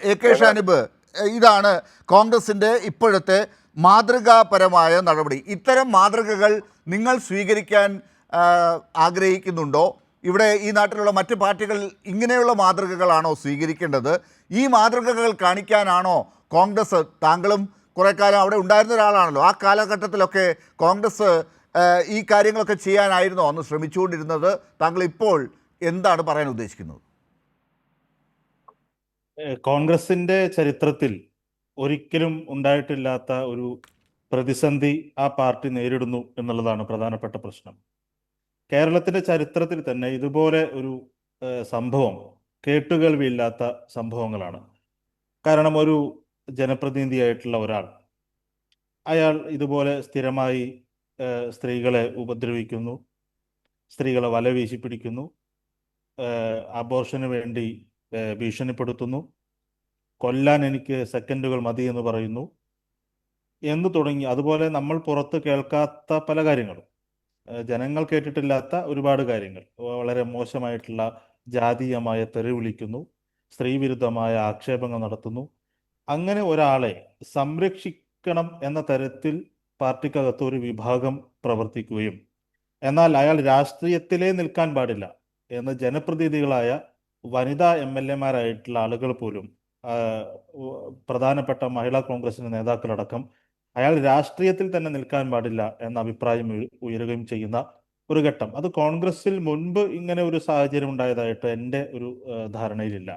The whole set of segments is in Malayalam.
എ കെ ഷാനിബ്, ഇതാണ് കോൺഗ്രസിൻ്റെ ഇപ്പോഴത്തെ മാതൃകാപരമായ നടപടി. ഇത്തരം മാതൃകകൾ നിങ്ങൾ സ്വീകരിക്കാൻ ആ, ആഗ്രഹിക്കുന്നുണ്ടോ? ഇവിടെ ഈ നാട്ടിലുള്ള മറ്റ് പാർട്ടികൾ ഇങ്ങനെയുള്ള മാതൃകകളാണോ സ്വീകരിക്കേണ്ടത്? ഈ മാതൃകകൾ കാണിക്കാനാണോ കോൺഗ്രസ്, താങ്കളും കുറേ കാലം അവിടെ ഉണ്ടായിരുന്ന ഒരാളാണല്ലോ, ആ കാലഘട്ടത്തിലൊക്കെ കോൺഗ്രസ് ഈ കാര്യങ്ങളൊക്കെ ചെയ്യാനായിരുന്നോ അന്ന് ശ്രമിച്ചുകൊണ്ടിരുന്നത്? താങ്കൾ ഇപ്പോൾ എന്താണ് പറയാൻ ഉദ്ദേശിക്കുന്നത്? കോൺഗ്രസിന്റെ ചരിത്രത്തിൽ ഒരിക്കലും ഉണ്ടായിട്ടില്ലാത്ത ഒരു പ്രതിസന്ധി ആ പാർട്ടി നേരിടുന്നു എന്നുള്ളതാണ് പ്രധാനപ്പെട്ട പ്രശ്നം. കേരളത്തിന്റെ ചരിത്രത്തിൽ തന്നെ ഇതുപോലെ ഒരു സംഭവം കേട്ടുകേൾവിയില്ലാത്ത സംഭവങ്ങളാണ്. കാരണം ഒരു ജനപ്രതിനിധിയായിട്ടുള്ള ഒരാൾ, അയാൾ ഇതുപോലെ സ്ഥിരമായി സ്ത്രീകളെ ഉപദ്രവിക്കുന്നു, സ്ത്രീകളെ വലവീശി പിടിക്കുന്നു, അബോർഷന് വേണ്ടി ഭീഷണിപ്പെടുത്തുന്നു, കൊല്ലാൻ എനിക്ക് സെക്കൻഡുകൾ മതി എന്ന് പറയുന്നു എന്ന് തുടങ്ങി, അതുപോലെ നമ്മൾ പുറത്ത് കേൾക്കാത്ത പല കാര്യങ്ങളും, ജനങ്ങൾ കേട്ടിട്ടില്ലാത്ത ഒരുപാട് കാര്യങ്ങൾ, വളരെ മോശമായിട്ടുള്ള ജാതീയമായ തെറി വിളിക്കുന്നു, സ്ത്രീവിരുദ്ധമായ ആക്ഷേപങ്ങൾ നടത്തുന്നു. അങ്ങനെ ഒരാളെ സംരക്ഷിക്കണം എന്ന തരത്തിൽ പാർട്ടിക്കകത്ത് ഒരു വിഭാഗം പ്രവർത്തിക്കുകയും, എന്നാൽ അയാൾ രാഷ്ട്രീയത്തിലേ നിൽക്കാൻ പാടില്ല എന്ന് ജനപ്രതിനിധികളായ വനിതാ MLA-മാരായിട്ടുള്ള ആളുകൾ പോലും, പ്രധാനപ്പെട്ട മഹിളാ കോൺഗ്രസിന്റെ നേതാക്കളടക്കം, അയാൾ രാഷ്ട്രീയത്തിൽ തന്നെ നിൽക്കാൻ പാടില്ല എന്ന അഭിപ്രായം ഉയരുകയും ചെയ്യുന്ന ഒരു ഘട്ടം. അത് കോൺഗ്രസിൽ മുൻപ് ഇങ്ങനെ ഒരു സാഹചര്യം ഉണ്ടായതായിട്ട് എൻ്റെ ഒരു ധാരണയിലില്ല.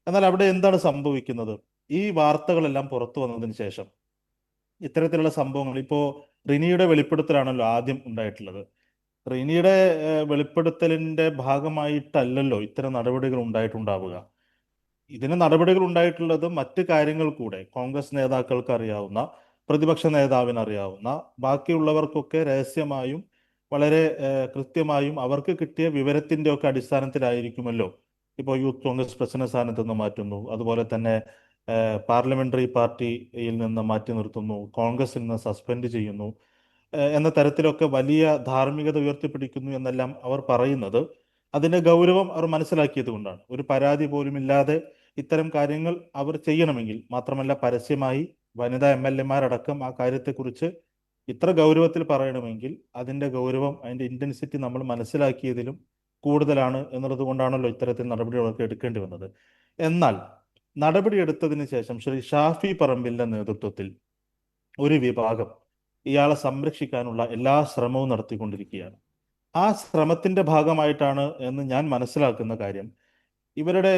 എന്നാൽ അവിടെ എന്താണ് സംഭവിക്കുന്നത്? ഈ വാർത്തകളെല്ലാം പുറത്തു വന്നതിന് ശേഷം ഇത്തരത്തിലുള്ള സംഭവങ്ങൾ, ഇപ്പോ റിനിയുടെ വെളിപ്പെടുത്തലാണല്ലോ ആദ്യം ഉണ്ടായിട്ടുള്ളത്. റിനിയുടെ വെളിപ്പെടുത്തലിന്റെ ഭാഗമായിട്ടല്ലല്ലോ ഇത്തരം നടപടികൾ ഉണ്ടായിട്ടുണ്ടാവുക. ഇതിന് നടപടികൾ ഉണ്ടായിട്ടുള്ളത് മറ്റ് കാര്യങ്ങൾ കൂടെ കോൺഗ്രസ് നേതാക്കൾക്ക് അറിയാവുന്ന, പ്രതിപക്ഷ നേതാവിന് അറിയാവുന്ന, ബാക്കിയുള്ളവർക്കൊക്കെ രഹസ്യമായും വളരെ കൃത്യമായും അവർക്ക് കിട്ടിയ വിവരത്തിന്റെ ഒക്കെ അടിസ്ഥാനത്തിലായിരിക്കുമല്ലോ. ഇപ്പോൾ യൂത്ത് കോൺഗ്രസ് പ്രസിഡന്റ് സ്ഥാനത്ത് നിന്ന് മാറ്റുന്നു, അതുപോലെ തന്നെ പാർലമെന്ററി പാർട്ടിയിൽ നിന്ന് മാറ്റി നിർത്തുന്നു, കോൺഗ്രസിൽ നിന്ന് സസ്പെൻഡ് ചെയ്യുന്നു എന്ന തരത്തിലൊക്കെ വലിയ ധാർമ്മികത ഉയർത്തിപ്പിടിക്കുന്നു എന്നെല്ലാം അവർ പറയുന്നത് അതിന്റെ ഗൗരവം അവർ മനസ്സിലാക്കിയത് കൊണ്ടാണ്. ഒരു പരാതി പോലുമില്ലാതെ ഇത്തരം കാര്യങ്ങൾ അവർ ചെയ്യണമെങ്കിൽ, മാത്രമല്ല പരസ്യമായി വനിതാ MLA-മാരടക്കം ആ കാര്യത്തെക്കുറിച്ച് ഇത്ര ഗൗരവത്തിൽ പറയണമെങ്കിൽ അതിന്റെ ഗൗരവം, അതിന്റെ ഇന്റൻസിറ്റി നമ്മൾ മനസ്സിലാക്കിയതിലും കൂടുതലാണ് എന്നുള്ളത് കൊണ്ടാണല്ലോ ഇത്തരത്തിൽ നടപടികളൊക്കെ എടുക്കേണ്ടി വന്നത്. എന്നാൽ നടപടി എടുത്തതിന് ശേഷം ശ്രീ ഷാഫി പറമ്പിലിന്റെ നേതൃത്വത്തിൽ ഒരു വിഭാഗം ഇയാളെ സംരക്ഷിക്കാനുള്ള എല്ലാ ശ്രമവും നടത്തിക്കൊണ്ടിരിക്കുകയാണ്. ആ ശ്രമത്തിന്റെ ഭാഗമായിട്ടാണ് എന്ന് ഞാൻ മനസ്സിലാക്കുന്ന കാര്യം, ഇവരുടെ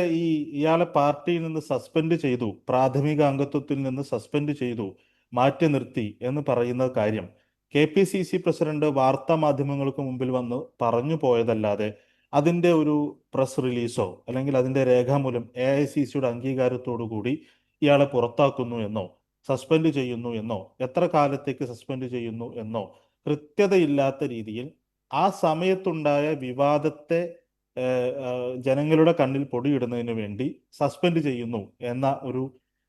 ഇയാളെ പാർട്ടിയിൽ നിന്ന് സസ്പെൻഡ് ചെയ്തു, പ്രാഥമിക അംഗത്വത്തിൽ നിന്ന് സസ്പെൻഡ് ചെയ്തു, മാറ്റി നിർത്തി എന്ന് പറയുന്ന കാര്യം KPCC പ്രസിഡന്റ് വാർത്താ മാധ്യമങ്ങൾക്ക് മുമ്പിൽ വന്ന് പറഞ്ഞു പോയതല്ലാതെ അതിന്റെ ഒരു പ്രസ് റിലീസോ അല്ലെങ്കിൽ അതിന്റെ രേഖാമൂലം AICCയുടെ അംഗീകാരത്തോടു കൂടി ഇയാളെ പുറത്താക്കുന്നു എന്നോ സസ്പെൻഡ് ചെയ്യുന്നു എന്നോ എത്ര കാലത്തേക്ക് സസ്പെൻഡ് ചെയ്യുന്നു എന്നോ കൃത്യതയില്ലാത്ത രീതിയിൽ ആ സമയത്തുണ്ടായ വിവാദത്തെ ജനങ്ങളുടെ കണ്ണിൽ പൊടിയിടുന്നതിന് വേണ്ടി സസ്പെൻഡ് ചെയ്യുന്നു എന്ന ഒരു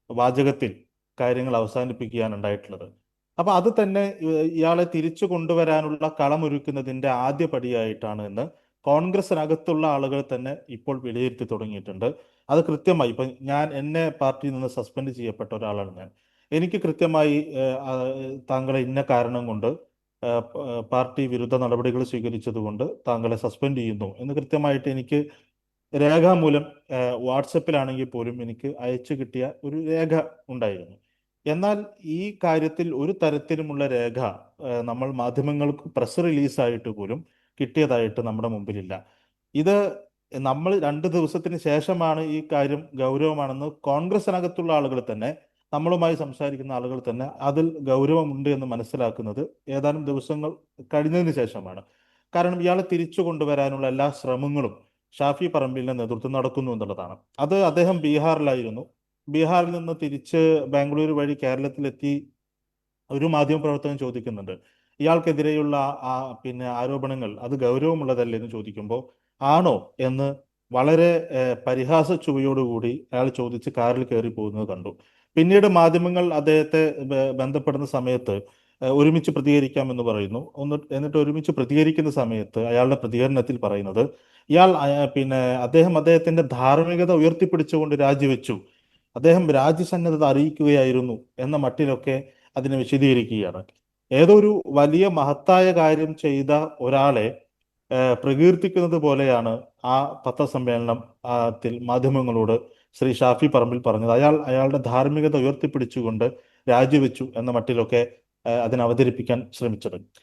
വാചകത്തിൽ കാര്യങ്ങൾ അവസാനിപ്പിക്കുകയാണ് ഉണ്ടായിട്ടുള്ളത്. അപ്പൊ അത് തന്നെ ഇയാളെ തിരിച്ചു കൊണ്ടുവരാനുള്ള കളമൊരുക്കുന്നതിന്റെ ആദ്യ പടിയായിട്ടാണ് എന്ന് കോൺഗ്രസിനകത്തുള്ള ആളുകൾ തന്നെ ഇപ്പോൾ വിലയിരുത്തി തുടങ്ങിയിട്ടുണ്ട്. അത് കൃത്യമായി, ഇപ്പൊ എന്നെ പാർട്ടിയിൽ നിന്ന് സസ്പെൻഡ് ചെയ്യപ്പെട്ട ഒരാളാണ് ഞാൻ. എനിക്ക് കൃത്യമായി താങ്കളെ ഇന്ന കാരണം കൊണ്ട് പാർട്ടി വിരുദ്ധ നടപടികൾ സ്വീകരിച്ചതുകൊണ്ട് താങ്കളെ സസ്പെൻഡ് ചെയ്യുന്നു എന്ന് കൃത്യമായിട്ട് എനിക്ക് രേഖാമൂലം വാട്സപ്പിലാണെങ്കിൽ പോലും എനിക്ക് അയച്ചു കിട്ടിയ ഒരു രേഖ ഉണ്ടായിരുന്നു. എന്നാൽ ഈ കാര്യത്തിൽ ഒരു തരത്തിലുമുള്ള രേഖ നമ്മൾ മാധ്യമങ്ങൾക്ക് പ്രസ് റിലീസായിട്ട് പോലും കിട്ടിയതായിട്ട് നമ്മുടെ മുമ്പിലില്ല. ഇത് നമ്മൾ 2 ദിവസത്തിന് ശേഷമാണ് ഈ കാര്യം ഗൗരവമാണെന്ന് കോൺഗ്രസിനകത്തുള്ള ആളുകൾ തന്നെ, നമ്മളുമായി സംസാരിക്കുന്ന ആളുകൾ തന്നെ അതിൽ ഗൗരവമുണ്ട് എന്ന് മനസ്സിലാക്കുന്നത് ഏതാനും ദിവസങ്ങൾ കഴിഞ്ഞതിന് ശേഷമാണ്. കാരണം ഇയാളെ തിരിച്ചു കൊണ്ടുവരാനുള്ള എല്ലാ ശ്രമങ്ങളും ഷാഫി പറമ്പിലിന്റെ നേതൃത്വം നടക്കുന്നു എന്നുള്ളതാണ്. അത് അദ്ദേഹം ബീഹാറിലായിരുന്നു. ബീഹാറിൽ നിന്ന് തിരിച്ച് ബാംഗ്ലൂർ വഴി കേരളത്തിലെത്തി ഒരു മാധ്യമപ്രവർത്തകൻ ചോദിക്കുന്നുണ്ട്, ഇയാൾക്കെതിരെയുള്ള ആരോപണങ്ങൾ അത് ഗൗരവമുള്ളതല്ലേ എന്ന് ചോദിക്കുമ്പോൾ ആണോ എന്ന് വളരെ പരിഹാസ ചുവയോടുകൂടി അയാൾ ചോദിച്ച് കാറിൽ കയറി പോകുന്നത് കണ്ടു. പിന്നീട് മാധ്യമങ്ങൾ അദ്ദേഹത്തെ ബന്ധപ്പെടുന്ന സമയത്ത് ഒരുമിച്ച് പ്രതികരിക്കാമെന്ന് പറയുന്നു. എന്നിട്ട് ഒരുമിച്ച് പ്രതികരിക്കുന്ന സമയത്ത് അയാളുടെ പ്രതികരണത്തിൽ പറയുന്നത്, ഇയാൾ അദ്ദേഹത്തിന്റെ ധാർമ്മികത ഉയർത്തിപ്പിടിച്ചുകൊണ്ട് രാജിവെച്ചു, അദ്ദേഹം രാജ്യസന്നദ്ധത അറിയിക്കുകയായിരുന്നു എന്ന മട്ടിലൊക്കെ അതിനെ വിശദീകരിക്കുകയാണ്. ഏതോ ഒരു വലിയ മഹത്തായ കാര്യം ചെയ്ത ഒരാളെ പ്രകീർത്തിക്കുന്നത് പോലെയാണ് ആ പത്രസമ്മേളനം ത്തിൽ മാധ്യമങ്ങളോട് ശ്രീ ഷാഫി പറമ്പിൽ പറഞ്ഞത്. അയാളുടെ ധാർമ്മികത ഉയർത്തിപ്പിടിച്ചുകൊണ്ട് രാജിവെച്ചു എന്ന മട്ടിലൊക്കെ അതിനെ അവതരിപ്പിക്കാൻ ശ്രമിച്ചത്.